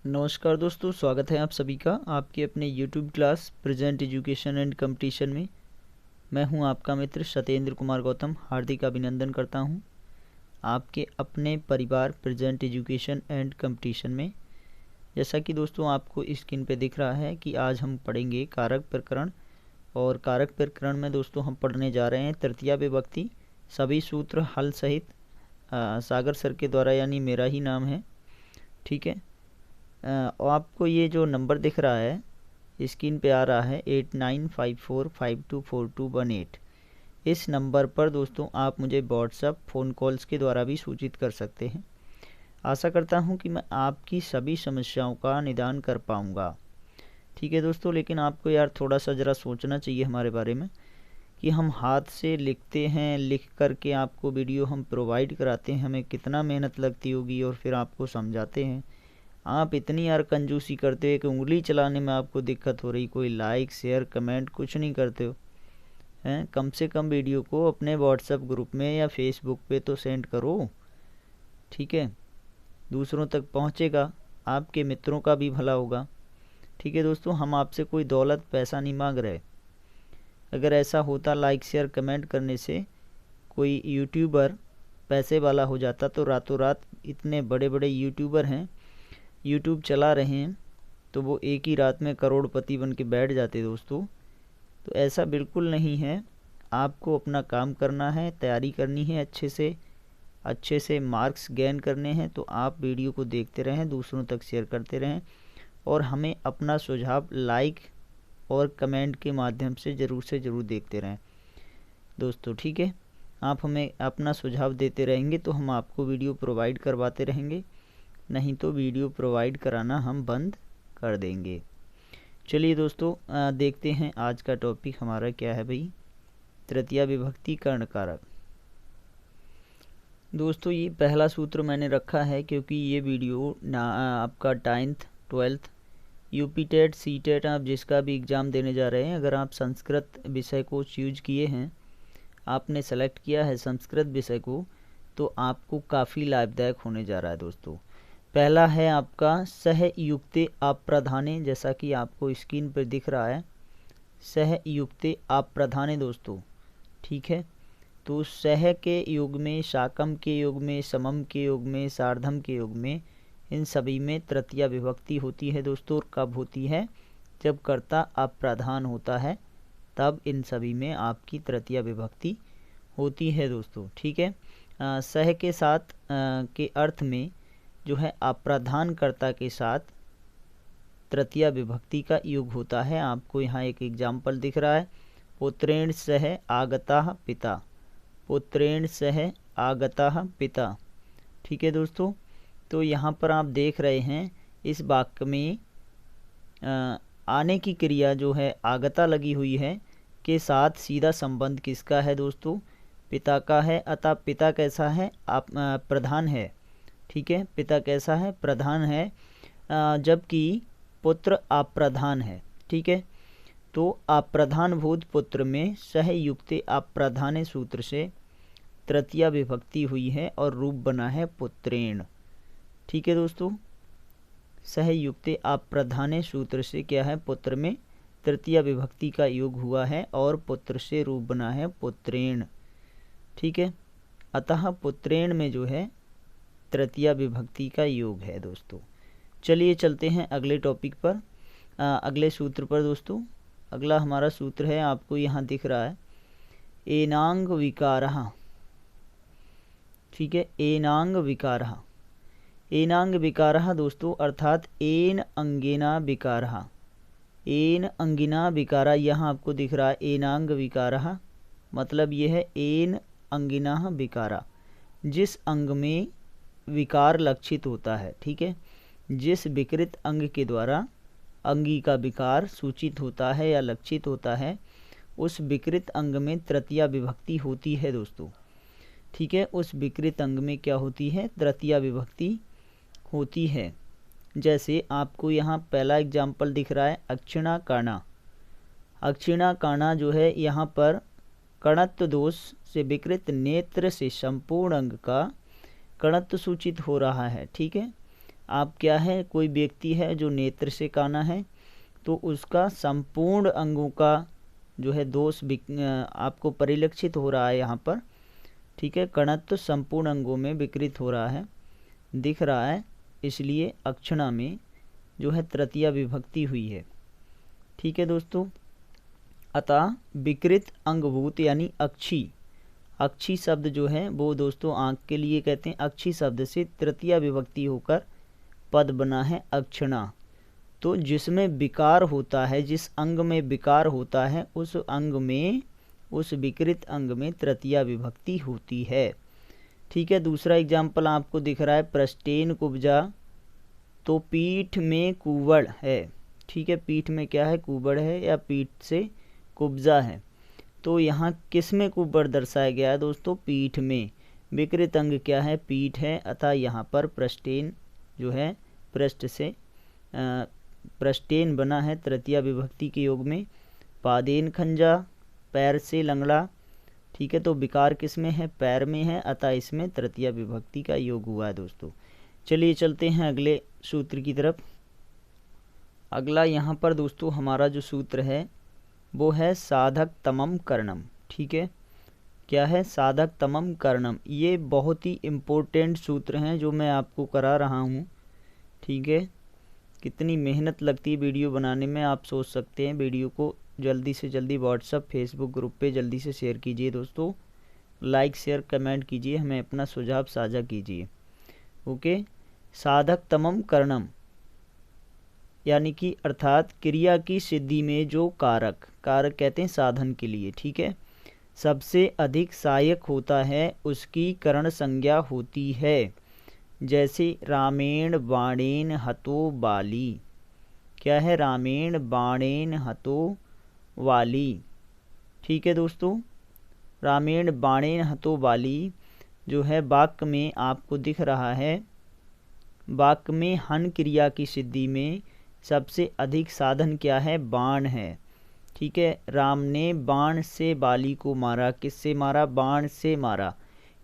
नमस्कार दोस्तों, स्वागत है आप सभी का आपके अपने YouTube class present education and competition में। मैं हूं आपका मित्र सत्येंद्र कुमार गौतम। हार्दिक अभिनंदन करता हूं आपके अपने परिवार प्रेजेंट एजुकेशन एंड कंपटीशन में। जैसा कि दोस्तों आपको स्क्रीन पे दिख रहा है कि आज हम पढ़ेंगे कारक प्रकरण, और कारक प्रकरण में दोस्तों हम पढ़ने जा रहे हैं तृतीया विभक्ति, सभी सूत्र हल सहित सागर सर के द्वारा, यानी मेरा ही नाम है। ठीक है, और आपको ये जो नंबर दिख रहा है स्क्रीन पे आ रहा है 8954524218। इस नंबर पर दोस्तों आप मुझे व्हाट्सएप फ़ोन कॉल्स के द्वारा भी सूचित कर सकते हैं। आशा करता हूं कि मैं आपकी सभी समस्याओं का निदान कर पाऊंगा। ठीक है दोस्तों, लेकिन आपको यार थोड़ा सा ज़रा सोचना चाहिए हमारे बारे में कि हम हाथ से लिखते हैं, लिख करके आपको वीडियो हम प्रोवाइड कराते हैं, हमें कितना मेहनत लगती होगी, और फिर आपको समझाते हैं। आप इतनी यार कंजूसी करते हो कि उंगली चलाने में आपको दिक्कत हो रही, कोई लाइक शेयर कमेंट कुछ नहीं करते हो हैं। कम से कम वीडियो को अपने व्हाट्सएप ग्रुप में या फेसबुक पे तो सेंड करो। ठीक है, दूसरों तक पहुंचेगा, आपके मित्रों का भी भला होगा। ठीक है दोस्तों, हम आपसे कोई दौलत पैसा नहीं मांग रहे। अगर ऐसा होता लाइक शेयर कमेंट करने से कोई यूट्यूबर पैसे वाला हो जाता तो रातों रात, इतने बड़े बड़े यूट्यूबर हैं, यूट्यूब चला रहे हैं, तो वो एक ही रात में करोड़पति बन के बैठ जाते दोस्तों। तो ऐसा बिल्कुल नहीं है। आपको अपना काम करना है, तैयारी करनी है, अच्छे से मार्क्स गेन करने हैं। तो आप वीडियो को देखते रहें, दूसरों तक शेयर करते रहें, और हमें अपना सुझाव लाइक और कमेंट के माध्यम से ज़रूर देखते रहें दोस्तों। ठीक है, आप हमें अपना सुझाव देते रहेंगे तो हम आपको वीडियो प्रोवाइड करवाते रहेंगे, नहीं तो वीडियो प्रोवाइड कराना हम बंद कर देंगे। चलिए दोस्तों, देखते हैं आज का टॉपिक हमारा क्या है भाई। तृतीया विभक्ति कर्ण कारक। दोस्तों ये पहला सूत्र मैंने रखा है क्योंकि ये वीडियो आपका 10th 12th UP TET C TET, आप जिसका भी एग्ज़ाम देने जा रहे हैं, अगर आप संस्कृत विषय को चूज किए हैं, आपने सेलेक्ट किया है संस्कृत विषय को, तो आपको काफ़ी लाभदायक होने जा रहा है दोस्तों। पहला है आपका सहयुक्ते अप्रधाने, जैसा कि आपको स्क्रीन पर दिख रहा है, सहयुक्ते अप्रधाने दोस्तों। ठीक है, तो सह के युग में, शाकम के युग में, समम के युग में, सार्धम के युग में, इन सभी में तृतीया विभक्ति होती है दोस्तों। और कब होती है? जब कर्ता अप्रधान होता है, तब इन सभी में आपकी तृतीया विभक्ति होती है दोस्तों। ठीक है, सह के साथ के अर्थ में जो है अप्रधान कर्ता के साथ तृतीया विभक्ति का युग होता है। आपको यहाँ एक एग्जाम्पल दिख रहा है, पुत्रेण सह आगतः पिता, पुत्रेण सह आगतः पिता। ठीक है दोस्तों, तो यहाँ पर आप देख रहे हैं इस वाक्य में आने की क्रिया जो है आगता लगी हुई है, के साथ सीधा संबंध किसका है दोस्तों? पिता का है। अतः पिता कैसा है? प्रधान है। ठीक है, पिता कैसा है? प्रधान है, जबकि पुत्र अप्रधान है। ठीक है, तो अप्रधान भूत पुत्र में सहयुक्ते अप्रधाने सूत्र से तृतीया विभक्ति हुई है और रूप बना है पुत्रेण। ठीक है दोस्तों, सहयुक्ते अप्रधाने सूत्र से क्या है? पुत्र में तृतीया विभक्ति का योग हुआ है और पुत्र से रूप बना है पुत्रेण। ठीक है, अतः पुत्रेण में जो है तृतीया विभक्ति का योग है दोस्तों। चलिए चलते हैं अगले टॉपिक पर, अगले सूत्र पर दोस्तों। अगला हमारा सूत्र है, आपको यहाँ दिख रहा है, एनांग विकारः। ठीक है, एनांग विकारः। एनांग विकारः दोस्तों अर्थात एन अंगिना विकारः। एन अंगिना विकारा, यहाँ आपको दिख रहा है एनांग विकारः, मतलब यह है एन अंगिना विकारा, जिस अंग में विकार लक्षित होता है। ठीक है, जिस विकृत अंग के द्वारा अंगी का विकार सूचित होता है या लक्षित होता है, उस विकृत अंग में तृतीया विभक्ति होती है दोस्तों। ठीक है, उस विकृत अंग में क्या होती है? तृतीया विभक्ति होती है। जैसे आपको यहाँ पहला एग्जाम्पल दिख रहा है, अक्षिणा काणा। अक्षिणा काणा जो है यहाँ पर कणत्व दोष से विकृत नेत्र से संपूर्ण अंग का कणत्व सूचित हो रहा है। ठीक है, आप क्या है, कोई व्यक्ति है जो नेत्र से काना है, तो उसका संपूर्ण अंगों का जो है दोष आपको परिलक्षित हो रहा है यहाँ पर। ठीक है, कणत्व तो संपूर्ण अंगों में विकृत हो रहा है, दिख रहा है, इसलिए अक्षणा में जो है तृतीया विभक्ति हुई है। ठीक है दोस्तों, अतः विकृत अंगभूत यानी अक्षी, अक्षी शब्द जो है वो दोस्तों आँख के लिए कहते हैं। अक्षी शब्द से तृतीया विभक्ति होकर पद बना है अक्षणा। तो जिसमें विकार होता है, जिस अंग में विकार होता है, उस अंग में, उस विकृत अंग में तृतीया विभक्ति होती है। ठीक है, दूसरा एग्जाम्पल आपको दिख रहा है, प्रस्टेन कुब्जा, तो पीठ में कुबड़ है। ठीक है, पीठ में क्या है, कुबड़ है या पीठ से कुब्जा है। तो यहाँ किस में कुबड़ दर्शाया गया है दोस्तों, पीठ में। विकृत अंग क्या है, पीठ है, अतः यहाँ पर प्रस्टेन जो है पृष्ठ से प्रस्टेन बना है तृतीया विभक्ति के योग में। पादेन खंजा, पैर से लंगड़ा। ठीक है, तो विकार किस में है, पैर में है, अतः इसमें तृतीया विभक्ति का योग हुआ है दोस्तों। चलिए चलते हैं अगले सूत्र की तरफ। अगला यहाँ पर दोस्तों हमारा जो सूत्र है वो है साधक तमम कर्णम। ठीक है, क्या है, साधक तमम कर्णम। ये बहुत ही इम्पोर्टेंट सूत्र हैं जो मैं आपको करा रहा हूँ। ठीक है, कितनी मेहनत लगती है वीडियो बनाने में, आप सोच सकते हैं। वीडियो को जल्दी से जल्दी व्हाट्सएप फेसबुक ग्रुप पे जल्दी से शेयर कीजिए दोस्तों, लाइक शेयर कमेंट कीजिए, हमें अपना सुझाव साझा कीजिए। ओके, साधक तमम कर्णम यानी कि अर्थात क्रिया की सिद्धि में जो कारक, कारक कहते हैं साधन के लिए। ठीक है, सबसे अधिक सहायक होता है उसकी करण संज्ञा होती है। जैसे रामेण बाणेन हतो बाली। क्या है, रामेण बाणेन हतो वाली। ठीक है दोस्तों, रामेण बाणेन हतो वाली जो है वाक्य में आपको दिख रहा है। वाक्य में हन क्रिया की सिद्धि में सबसे अधिक साधन क्या है, बाण है। ठीक है, राम ने बाण से बाली को मारा। किससे मारा, बाण से मारा।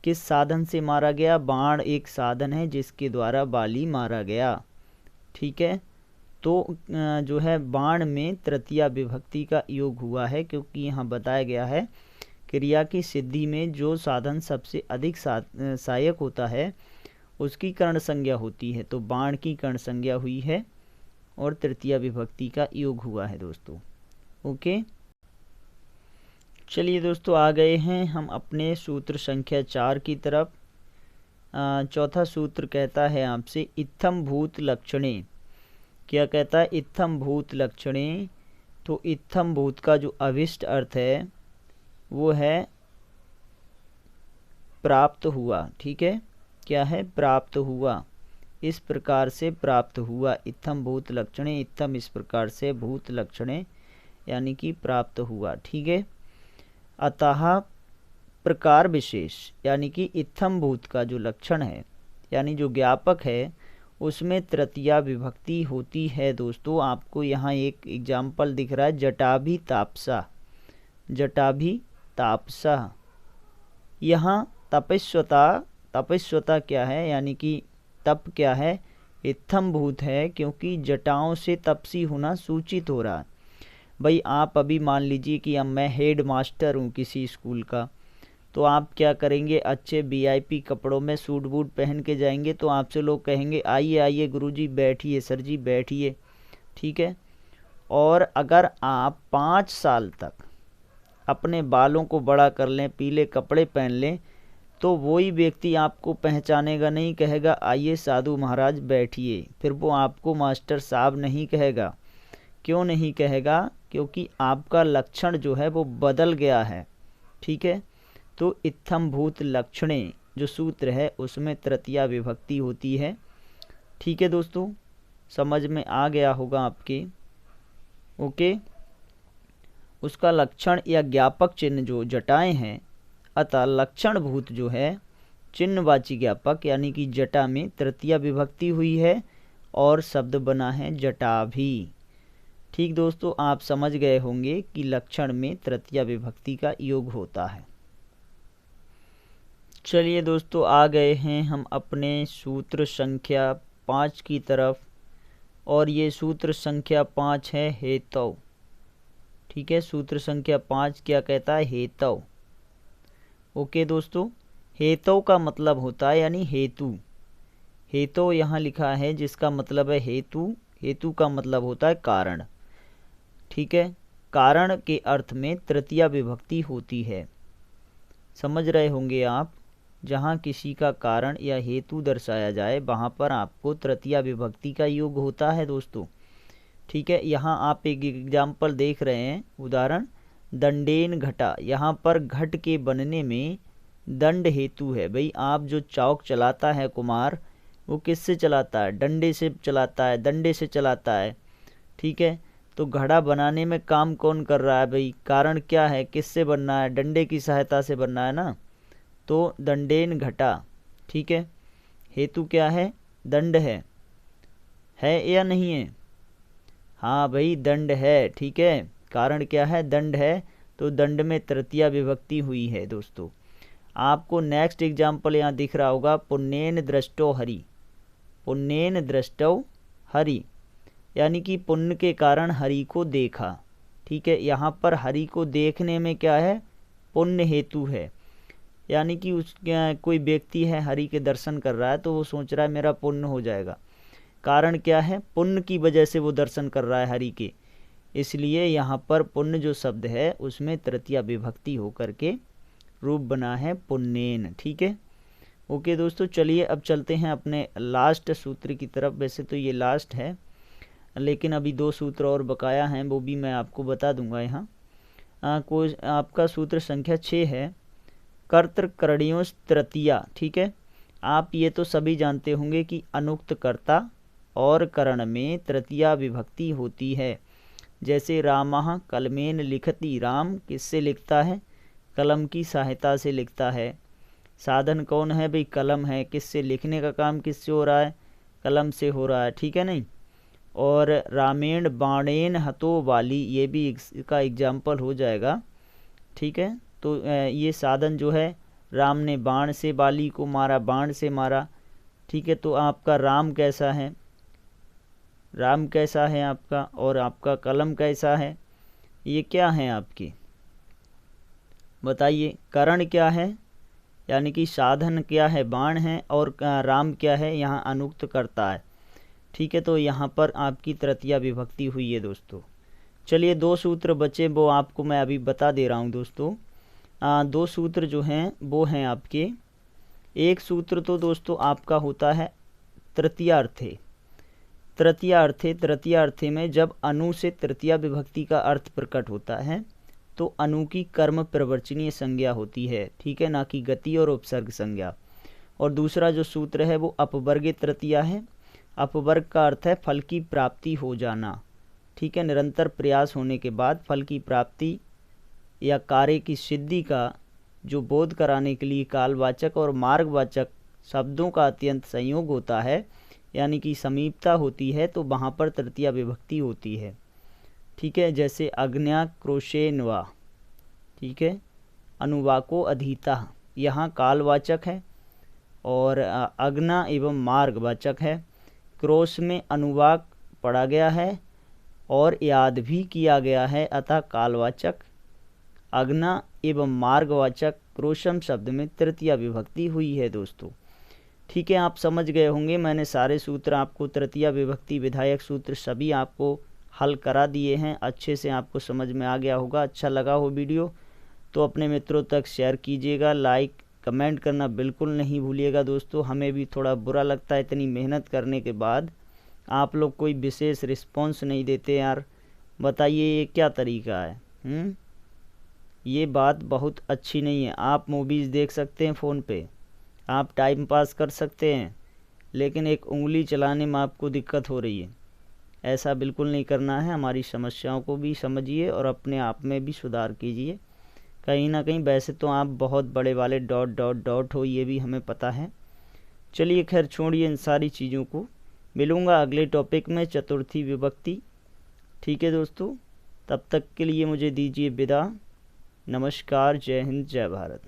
किस साधन से मारा गया, बाण एक साधन है जिसके द्वारा बाली मारा गया। ठीक है, तो जो है बाण में तृतीया विभक्ति का योग हुआ है, क्योंकि यहाँ बताया गया है क्रिया की सिद्धि में जो साधन सबसे अधिक सहायक होता है उसकी कर्ण संज्ञा होती है। तो बाण की कर्ण संज्ञा हुई है और तृतीया विभक्ति का योग हुआ है दोस्तों। ओके, चलिए दोस्तों आ गए हैं हम अपने सूत्र संख्या 4 की तरफ। चौथा सूत्र कहता है आपसे इत्थम भूत लक्षणे। क्या कहता है, इत्थम भूत लक्षणे। तो इत्थम भूत का जो अभिष्ट अर्थ है वो है प्राप्त हुआ। ठीक है, क्या है, प्राप्त हुआ, इस प्रकार से प्राप्त हुआ। इत्थम भूत लक्षणे, इत्थम इस प्रकार से, भूत लक्षणे यानी कि प्राप्त हुआ। ठीक है, अतः प्रकार विशेष यानी कि इत्थम भूत का जो लक्षण है यानी जो ज्ञापक है उसमें तृतीया विभक्ति होती है दोस्तों। आपको यहाँ एक एग्जाम्पल दिख रहा है, जटाभि तापसा। जटाभि तापसा, यहाँ तपस्वता, तपस्वता क्या है यानी कि तप क्या है, इत्थम भूत है, क्योंकि जटाओं से तपसी होना सूचित हो रहा है। भाई आप अभी मान लीजिए कि अब मैं हेड मास्टर हूँ किसी स्कूल का, तो आप क्या करेंगे, अच्छे वीआईपी कपड़ों में सूट बूट पहन के जाएंगे, तो आपसे लोग कहेंगे आइए आइए गुरुजी बैठिए, सर जी बैठिए। ठीक है, और अगर आप 5 साल तक अपने बालों को बड़ा कर लें, पीले कपड़े पहन लें, तो वही व्यक्ति आपको पहचानेगा नहीं, कहेगा आइए साधु महाराज बैठिए। फिर वो आपको मास्टर साहब नहीं कहेगा। क्यों नहीं कहेगा, क्योंकि आपका लक्षण जो है वो बदल गया है। ठीक है, तो इत्थम भूत लक्षणे जो सूत्र है उसमें तृतीया विभक्ति होती है। ठीक है दोस्तों, समझ में आ गया होगा आपके। ओके, उसका लक्षण या ज्ञापक चिन्ह जो जटाएं हैं, अतः लक्षण भूत जो है चिन्हवाची ज्ञापक यानी कि जटा में तृतीया विभक्ति हुई है और शब्द बना है जटाभि। ठीक दोस्तों, आप समझ गए होंगे कि लक्षण में तृतीया विभक्ति का योग होता है। चलिए दोस्तों आ गए हैं हम अपने सूत्र संख्या 5 की तरफ, और ये सूत्र संख्या 5 है हेतव। ठीक है, सूत्र संख्या 5 क्या कहता है? हेतव। ओके दोस्तों, हेतव का मतलब होता है यानी हेतु। हेतु यहाँ लिखा है जिसका मतलब है हेतु। हेतु का मतलब होता है कारण। ठीक है, कारण के अर्थ में तृतीया विभक्ति होती है। समझ रहे होंगे आप, जहाँ किसी का कारण या हेतु दर्शाया जाए वहाँ पर आपको तृतीया विभक्ति का योग होता है दोस्तों। ठीक है, यहाँ आप एक एग्जाम्पल देख रहे हैं, उदाहरण दंडेन घटा। यहाँ पर घट के बनने में दंड हेतु है। भाई आप जो चौक चलाता है कुम्हार, वो किससे चलाता है? डंडे से चलाता है, दंडे से चलाता है। ठीक है, तो घड़ा बनाने में काम कौन कर रहा है? भाई कारण क्या है? किससे बनना है? डंडे की सहायता से बनना है ना। तो दंडेन घटा। ठीक है, हेतु क्या है? दंड है या नहीं है? हाँ भाई, दंड है। ठीक है, कारण क्या है? दंड है, तो दंड में तृतीया विभक्ति हुई है दोस्तों। आपको नेक्स्ट एग्जाम्पल यहाँ दिख रहा होगा, पुण्येन दृष्टो हरि। पुण्येन दृष्टो हरि यानी कि पुण्य के कारण हरि को देखा। ठीक है, यहाँ पर हरि को देखने में क्या है? पुण्य हेतु है। यानी कि कोई व्यक्ति है हरि के दर्शन कर रहा है, तो वो सोच रहा है मेरा पुण्य हो जाएगा। कारण क्या है? पुण्य की वजह से वो दर्शन कर रहा है हरि के, इसलिए यहाँ पर पुण्य जो शब्द है उसमें तृतीया विभक्ति होकर के रूप बना है पुण्येन। ठीक है, ओके दोस्तों, चलिए अब चलते हैं अपने लास्ट सूत्र की तरफ। वैसे तो ये लास्ट है, लेकिन अभी 2 सूत्र और बकाया हैं, वो भी मैं आपको बता दूंगा यहाँ। कोई आपका सूत्र संख्या 6 है, कर्तृकरणीयों तृतीया। ठीक है, आप ये तो सभी जानते होंगे कि अनुक्त कर्ता और करण में तृतीया विभक्ति होती है। जैसे रामः कलमेन लिखति, राम किससे लिखता है? कलम की सहायता से लिखता है। साधन कौन है? भाई कलम है। किससे? लिखने का काम किससे हो रहा है? कलम से हो रहा है। ठीक है नहीं। और रामेण बाणेन हतो वाली, ये भी इसका एग्जाम्पल हो जाएगा। ठीक है, तो ये साधन जो है, राम ने बाण से बाली को मारा, बाण से मारा। ठीक है, तो आपका राम कैसा है? राम कैसा है आपका? और आपका कलम कैसा है? ये क्या है आपके? बताइए। करण क्या है? यानी कि साधन क्या है? बाण है। और राम क्या है? यहाँ अनुक्त करता है। ठीक है, तो यहाँ पर आपकी तृतीया विभक्ति हुई है दोस्तों। चलिए 2 सूत्र बचे, वो आपको मैं अभी बता दे रहा हूँ दोस्तों। 2 सूत्र जो हैं वो हैं आपके, एक सूत्र तो दोस्तों आपका होता है तृतीयार्थे। तृतीयार्थे, तृतीयार्थे में जब अनु से तृतीया विभक्ति का अर्थ प्रकट होता है तो अनु की कर्म प्रवर्चनीय संज्ञा होती है। ठीक है, ना कि गति और उपसर्ग संज्ञा। और दूसरा जो सूत्र है वो अपवर्गे तृतीया है। अपवर्ग का अर्थ है फल की प्राप्ति हो जाना। ठीक है, निरंतर प्रयास होने के बाद फल की प्राप्ति या कार्य की सिद्धि का जो बोध कराने के लिए कालवाचक और मार्गवाचक शब्दों का अत्यंत संयोग होता है, यानी कि समीपता होती है, तो वहाँ पर तृतीया विभक्ति होती है। ठीक है, जैसे अग्न्या क्रोशेन्वा। ठीक है, अनुवाको अधीता, यहाँ कालवाचक है और अग्ना एवं मार्गवाचक है। क्रोश में अनुवाक पढ़ा गया है और याद भी किया गया है, अतः कालवाचक। अग्ना एवं मार्गवाचक क्रोशम शब्द में तृतीया विभक्ति हुई है दोस्तों। ठीक है, आप समझ गए होंगे, मैंने सारे सूत्र आपको तृतीया विभक्ति विधायक सूत्र सभी आपको हल करा दिए हैं। अच्छे से आपको समझ में आ गया होगा। अच्छा लगा हो वीडियो तो अपने मित्रों तक शेयर कीजिएगा, लाइक कमेंट करना बिल्कुल नहीं भूलिएगा दोस्तों। हमें भी थोड़ा बुरा लगता है इतनी मेहनत करने के बाद आप लोग कोई विशेष रिस्पॉन्स नहीं देते यार। बताइए ये क्या तरीका है? ये बात बहुत अच्छी नहीं है। आप मूवीज़ देख सकते हैं फ़ोन पे, आप टाइम पास कर सकते हैं, लेकिन एक उंगली चलाने में आपको दिक्कत हो रही है। ऐसा बिल्कुल नहीं करना है। हमारी समस्याओं को भी समझिए और अपने आप में भी सुधार कीजिए। कहीं ना कहीं वैसे तो आप बहुत बड़े वाले डॉट डॉट डॉट हो, ये भी हमें पता है। चलिए खैर छोड़िए इन सारी चीज़ों को, मिलूँगा अगले टॉपिक में, चतुर्थी विभक्ति। ठीक है दोस्तों, तब तक के लिए मुझे दीजिए विदा। नमस्कार, जय हिंद, जय भारत।